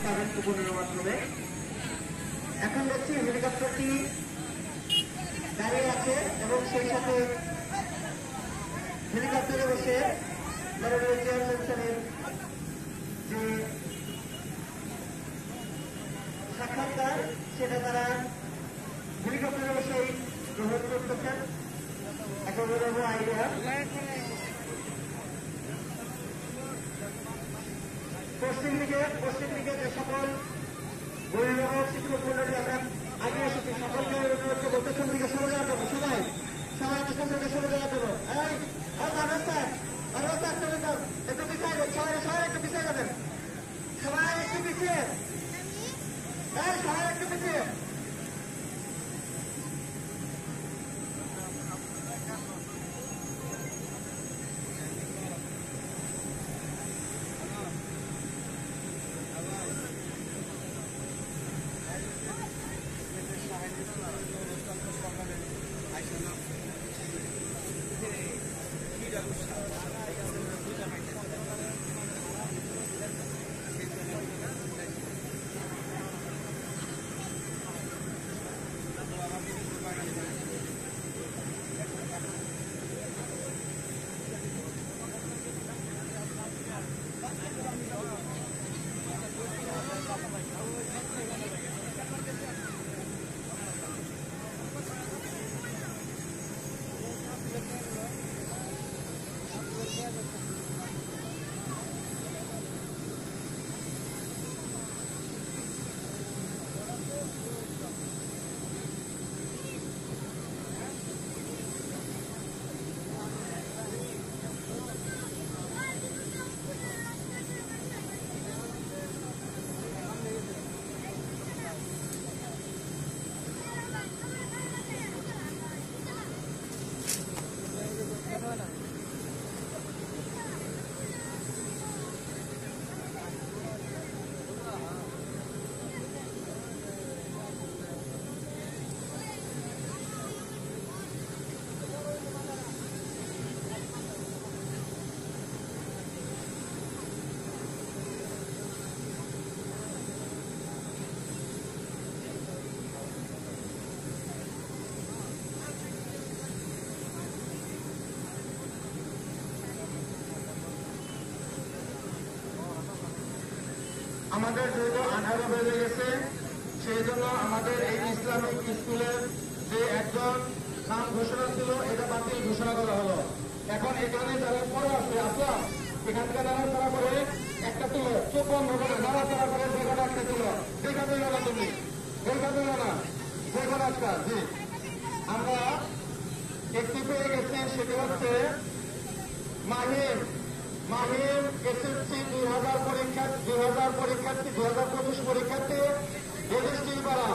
পাবেন কুপনের মাধ্যমে। এখন দেখছি হেলিকপ্টারটি দাঁড়িয়ে আছে এবং সেই সাথে হেলিকপ্টারে বসে মাননীয় চেয়ারম্যান সাহেবের যে সাক্ষাৎকার সেটা তারা হেলিকপ্টারে বসেই গ্রহণ করতেছেন। এখন বলবো আইডিয়া পশ্চিম দিকে যে সকল অভিভাবক শিক্ষক মন্ডলী আমরা আগে এসেছি সকলকে অনুরোধ করবো পেছন দিকে সরে যাওয়া যাবো। সবাই পেছন দিকে সরে যাওয়া যাবো। একটু পিছিয়ে যাবেন, সবাই একটু পিছিয়ে যাবেন, সবাই একটু পিছিয়ে, সবাই একটু পিছিয়ে। আমাদের যেহেতু 18 বেজে গেছে, সেই জন্য আমাদের এই ইসলামিক স্কুলের যে একজন নাম ঘোষণা ছিল এটা বাতিল ঘোষণা করা হলো। এখন এখানে যারা পরে আসবে আসলাম এখান থেকে নাড়াচাড়া করে একটা তুলো, চোখ বন্ধ করে নাড়াচাড়া করে যেখানে একটা তুলো, দেখা দিল না তুমি, দেখা দিল না দেখো আজকাল। জি, আমরা একটি পেয়ে গেছি, সেটি হচ্ছে মাহিম এসএসসি 2025 পরীক্ষার্থী 2025 পরীক্ষার্থী রেজিস্ট্রি করা